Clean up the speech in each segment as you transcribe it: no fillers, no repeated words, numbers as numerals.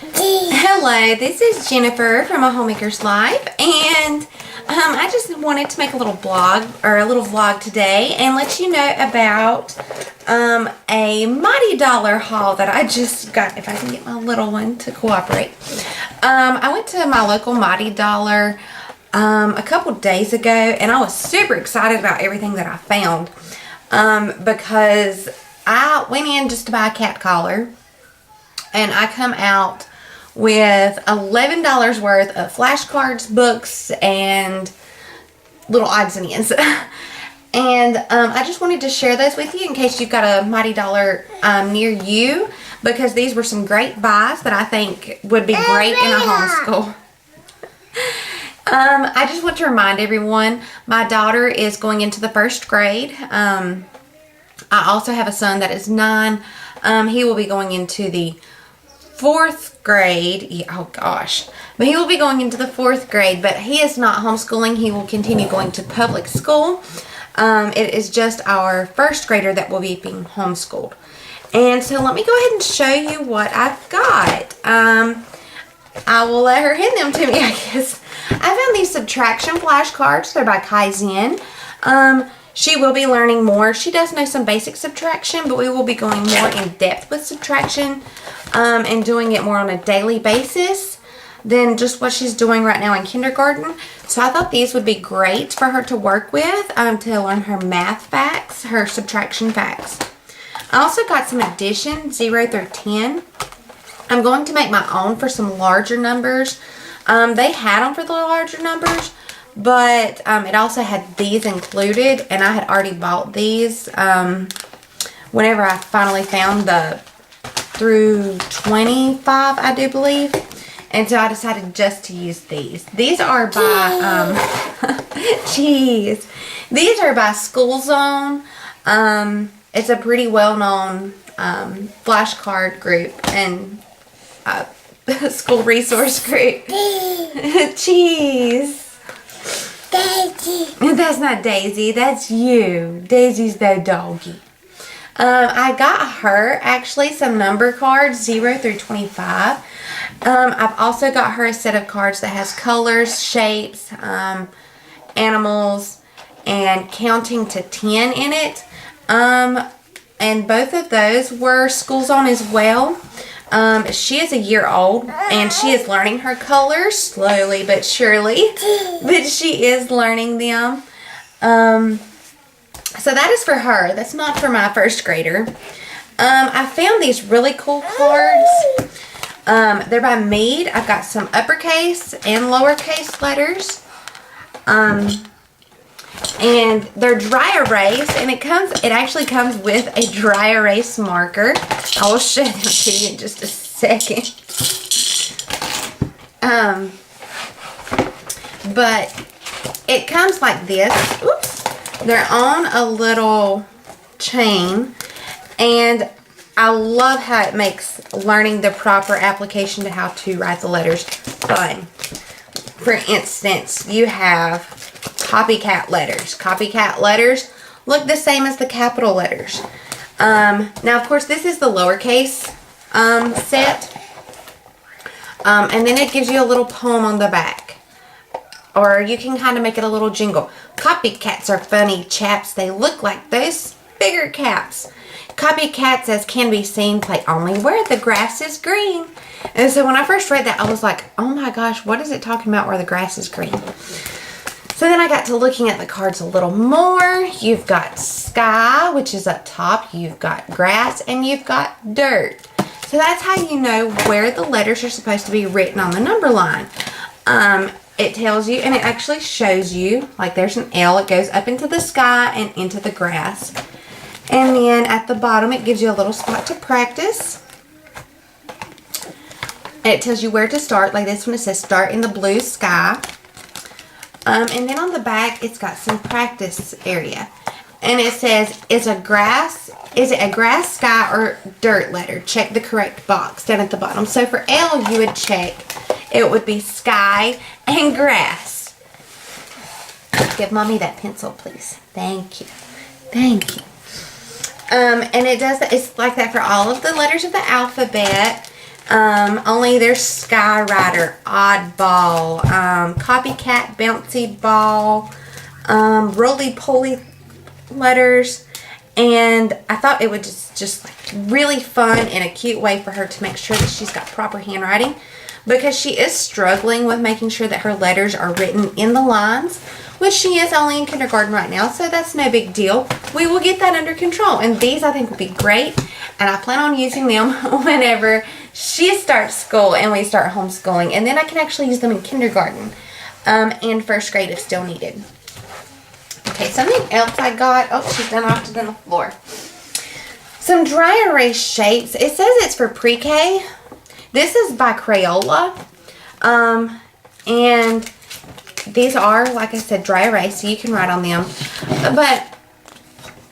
Hello, this is Jennifer from A Homemaker's Life, and I just wanted to make a little blog or a little vlog today and let you know about a Mighty Dollar haul that I just got. If I can get my little one to cooperate. I went to my local Mighty Dollar a couple days ago, and I was super excited about everything that I found because I went in just to buy a cat collar, and I come out with $11 worth of flashcards, books, and little odds and ends. And I just wanted to share those with you in case you've got a Mighty Dollar near you, because these were some great buys that I think would be great in a homeschool. I just want to remind everyone, my daughter is going into the 1st grade. I also have a son that is 9. He will be going into the 4th grade. Yeah, oh gosh. But he will be going into the 4th grade, but he is not homeschooling. He will continue going to public school. It is just our 1st grader that will be being homeschooled. And so let me go ahead and show you what I've got. I will let her hand them to me, I guess. I found these subtraction flashcards. They're by Kaizen. She will be learning more. She does know some basic subtraction, but we will be going more in depth with subtraction and doing it more on a daily basis than just what she's doing right now in kindergarten. So I thought these would be great for her to work with to learn her math facts, her subtraction facts. I also got some addition, 0 through 10. I'm going to make my own for some larger numbers. They had them for the larger numbers, but it also had these included, and I had already bought these whenever I finally found the through 25, I do believe. And so I decided just to use these. These are by, jeez. These are by School Zone. It's a pretty well-known flashcard group and school resource group. Jeez. Daisy. That's not Daisy. That's you. Daisy's the doggy. I got her actually some number cards, 0 through 25. I've also got her a set of cards that has colors, shapes, animals, and counting to 10 in it. And both of those were School Zone as well. She is a year old, and she is learning her colors slowly but surely, but she is learning them. So that is for her. That's not for my 1st grader. I found these really cool cards. They're by Mead. I've got some uppercase and lowercase letters. And they're dry erase, and it actually comes with a dry erase marker. I will show them to you in just a second. But it comes like this. Oops. They're on a little chain, and I love how it makes learning the proper application to how to write the letters fun. For instance, you have copycat letters. Copycat letters look the same as the capital letters. Now, of course, this is the lowercase set. And then it gives you a little poem on the back. Or you can kind of make it a little jingle. Copycats are funny chaps. They look like those bigger caps. Copycats, as can be seen, play only where the grass is green. And so when I first read that, I was like, oh my gosh, what is it talking about where the grass is green? So then I got to looking at the cards a little more. You've got sky, which is up top. You've got grass, and you've got dirt. So that's how you know where the letters are supposed to be written on the number line. It tells you, and it actually shows you, like there's an L. It goes up into the sky and into the grass. And then at the bottom, it gives you a little spot to practice. And it tells you where to start, like this one. It says start in the blue sky. And then on the back, it's got some practice area. And it says, is it a grass, sky, or dirt letter? Check the correct box down at the bottom. So for L, you would check, it would be sky and grass. Give Mommy that pencil, please. Thank you. Thank you. And it does that. It's like that for all of the letters of the alphabet. Only there's Skyrider, Oddball, Copycat, Bouncy Ball, Roly Poly letters, and I thought it would just like really fun and a cute way for her to make sure that she's got proper handwriting, because she is struggling with making sure that her letters are written in the lines, which she is only in kindergarten right now, so that's no big deal. We will get that under control, and these I think will be great, and I plan on using them whenever she starts school and we start homeschooling, and then I can actually use them in kindergarten and first grade if still needed. Okay, something else I got. Oh, she's done off to the floor. Some dry erase shapes. It says it's for pre-K. This is by Crayola. And these are, like I said, dry erase, so you can write on them. But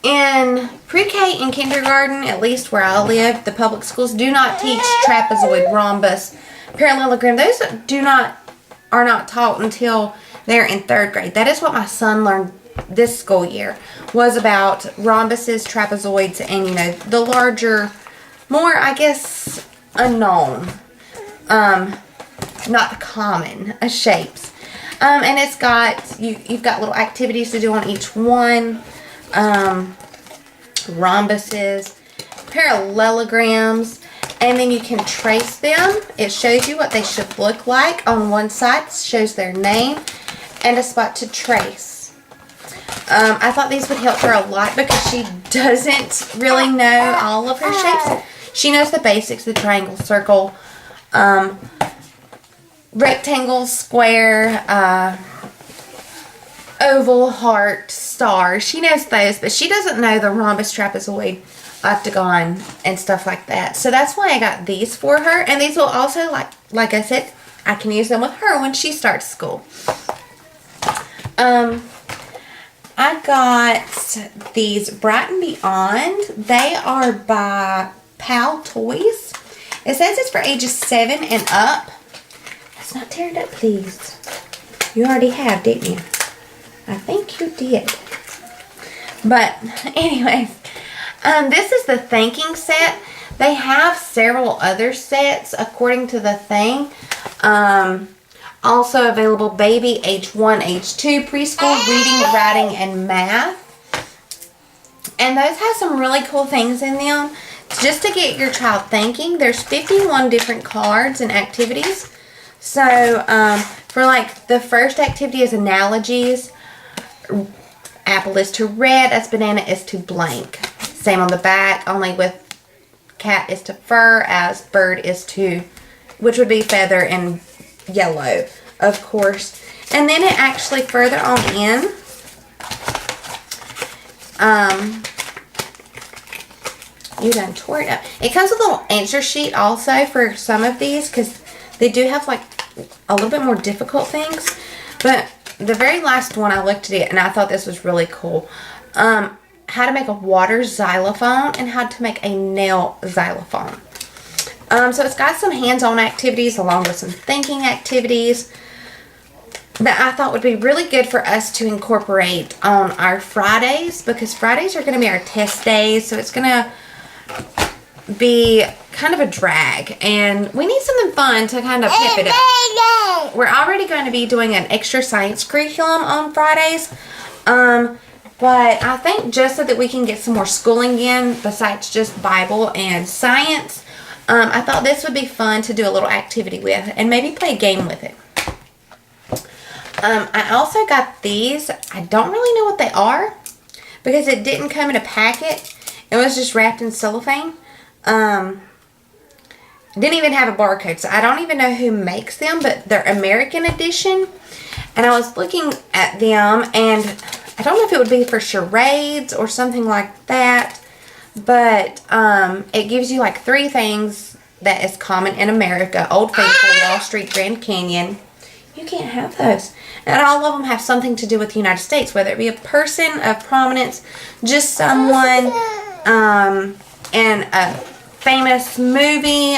in pre-K and kindergarten, at least where I live, the public schools do not teach trapezoid, rhombus, parallelogram. Those are not taught until they're in 3rd grade. That is what my son learned this school year, was about rhombuses, trapezoids, and, you know, the larger, more, I guess, unknown, not common shapes. And it's got, you've got little activities to do on each one. Rhombuses, parallelograms, and then you can trace them. It shows you what they should look like. On one side, it shows their name and a spot to trace. I thought these would help her a lot because she doesn't really know all of her shapes. She knows the basics, the triangle, circle, rectangle, square, oval, heart, star. She knows those, but she doesn't know the rhombus, trapezoid, octagon, and stuff like that. So that's why I got these for her. And these will also, like I said, I can use them with her when she starts school. I got these Bright and Beyond. They are by Pal Toys. It says it's for ages 7 and up. It's not tearing up, please. You already have, didn't you? I think you did. But anyways, this is the thinking set. They have several other sets according to the thing. Also available baby, age 1, age 2, preschool, reading, writing, and math. And those have some really cool things in them. Just to get your child thinking, there's 51 different cards and activities. So, for like the first activity is analogies. Apple is to red, as banana is to blank. Same on the back, only with cat is to fur, as bird is to, which would be feather and yellow, of course. And then it actually further on in, you done tore it up. It comes with a little answer sheet also for some of these, because they do have like a little bit more difficult things. But the very last one, I looked at it and I thought this was really cool. How to make a water xylophone and how to make a nail xylophone. So it's got some hands-on activities along with some thinking activities that I thought would be really good for us to incorporate on our Fridays, because Fridays are going to be our test days, so it's going to be kind of a drag, and we need something fun to kind of pep it up. We're already going to be doing an extra science curriculum on Fridays, but I think just so that we can get some more schooling in besides just Bible and science, I thought this would be fun to do a little activity with and maybe play a game with it. I also got these. I don't really know what they are because it didn't come in a packet. It was just wrapped in cellophane. Didn't even have a barcode, so I don't even know who makes them, but they're American edition. And I was looking at them, and I don't know if it would be for charades or something like that, but it gives you like 3 things that is common in America: Old Faithful, Wall Street, Grand Canyon. You can't have those. And all of them have something to do with the United States, whether it be a person of prominence, just someone, in a famous movie,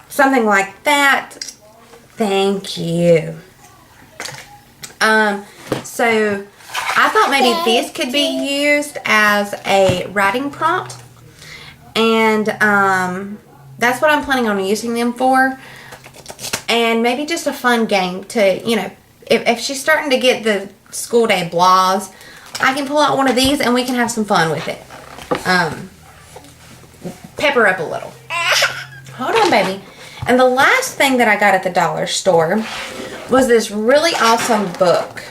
something like that. Thank you. So I thought maybe this could be used as a writing prompt, and that's what I'm planning on using them for. And maybe just a fun game to, you know, if she's starting to get the school day blahs, I can pull out one of these and we can have some fun with it. Pepper up a little. Hold on, baby. And the last thing that I got at the dollar store was this really awesome book.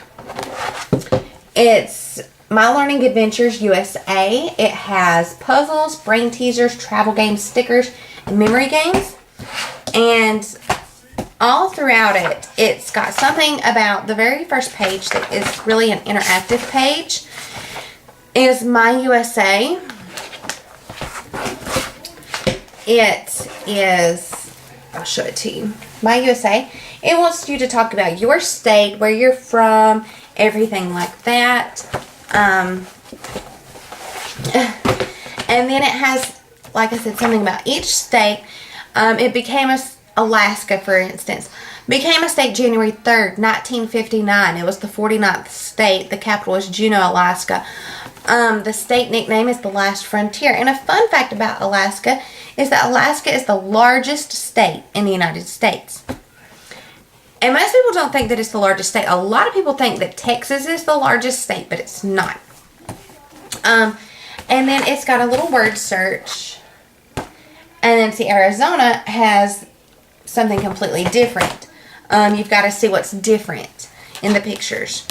It's My Learning Adventures USA. It has puzzles, brain teasers, travel games, stickers, and memory games. And all throughout it, it's got something about the very first page that is really an interactive page. Is My USA. It is, I'll show it to you. My USA. It wants you to talk about your state, where you're from, everything like that. And then it has, like I said, something about each state. It became Alaska, for instance, became a state January 3rd, 1959. It was the 49th state. The capital is Juneau, Alaska. The state nickname is the Last Frontier. And a fun fact about Alaska is that Alaska is the largest state in the United States. And most people don't think that it's the largest state. A lot of people think that Texas is the largest state, but it's not. And then it's got a little word search. And then see, Arizona has something completely different. You've got to see what's different in the pictures.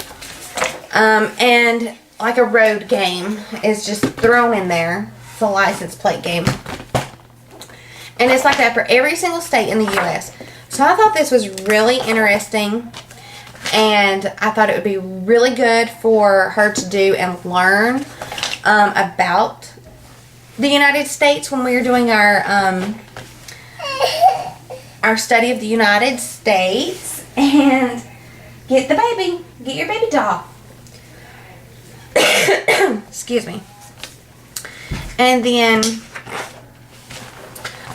And like a road game is just thrown in there. It's a license plate game. And it's like that for every single state in the U.S. So I thought this was really interesting. And I thought it would be really good for her to do and learn about the United States when we were doing our study of the United States. And get the baby. Get your baby doll. Excuse me. And then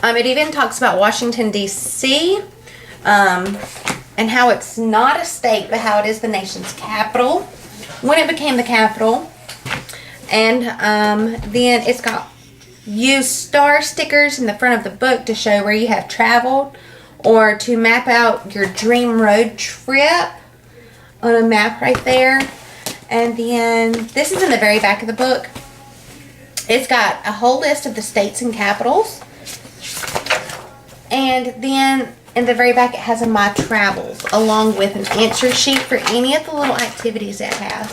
it even talks about Washington, D.C. And how it's not a state, but how it is the nation's capital when it became the capital. And then it's got use star stickers in the front of the book to show where you have traveled or to map out your dream road trip on a map right there. And then this is in the very back of the book. It's got a whole list of the states and capitals. And then in the very back it has a My Travels along with an answer sheet for any of the little activities it has.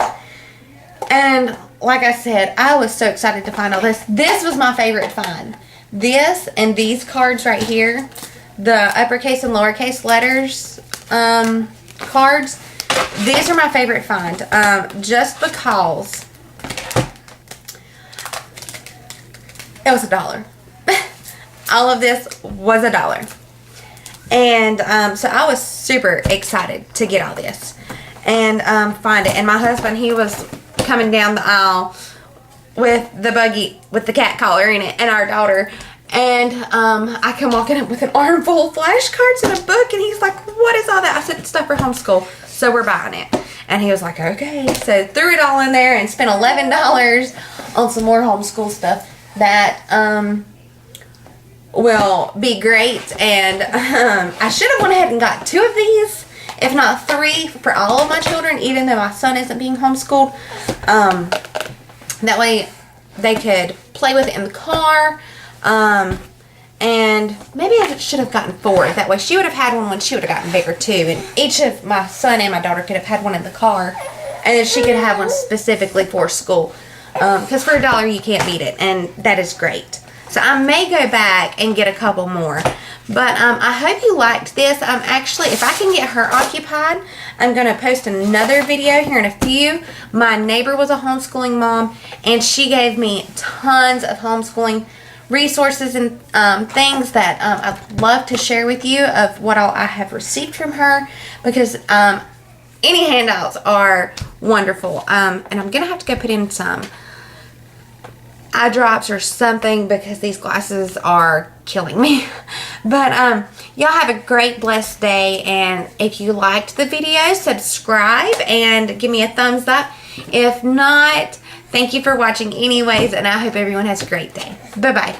And like I said, I was so excited to find all this. This was my favorite find. This and these cards right here, the uppercase and lowercase letters cards, these are my favorite find. Just because it was $1. All of this was $1. And so I was super excited to get all this and find it. And my husband, he was coming down the aisle with the buggy with the cat collar in it and our daughter. And I come walking up with an armful of flashcards and a book. And he's like, what is all that? I said, it's stuff for homeschool. So we're buying it. And he was like, okay. So threw it all in there and spent $11 on some more homeschool stuff that will be great. And I should have went ahead and got 2 of these, if not 3, for all of my children, even though my son isn't being homeschooled. That way they could play with it in the car. And maybe I should have gotten 4. That way she would have had one when she would have gotten bigger too. And each of my son and my daughter could have had one in the car. And then she could have one specifically for school. Because for $1 you can't beat it. And that is great. So I may go back and get a couple more. But I hope you liked this. Actually, if I can get her occupied, I'm going to post another video here in a few. My neighbor was a homeschooling mom. And she gave me tons of homeschooling resources and things that I'd love to share with you of what all I have received from her. Because any handouts are wonderful. And I'm going to have to go put in some eye drops or something because these glasses are killing me. But y'all have a great blessed day, and if you liked the video, subscribe and give me a thumbs up. If not, thank you for watching anyways, and I hope everyone has a great day. Bye bye.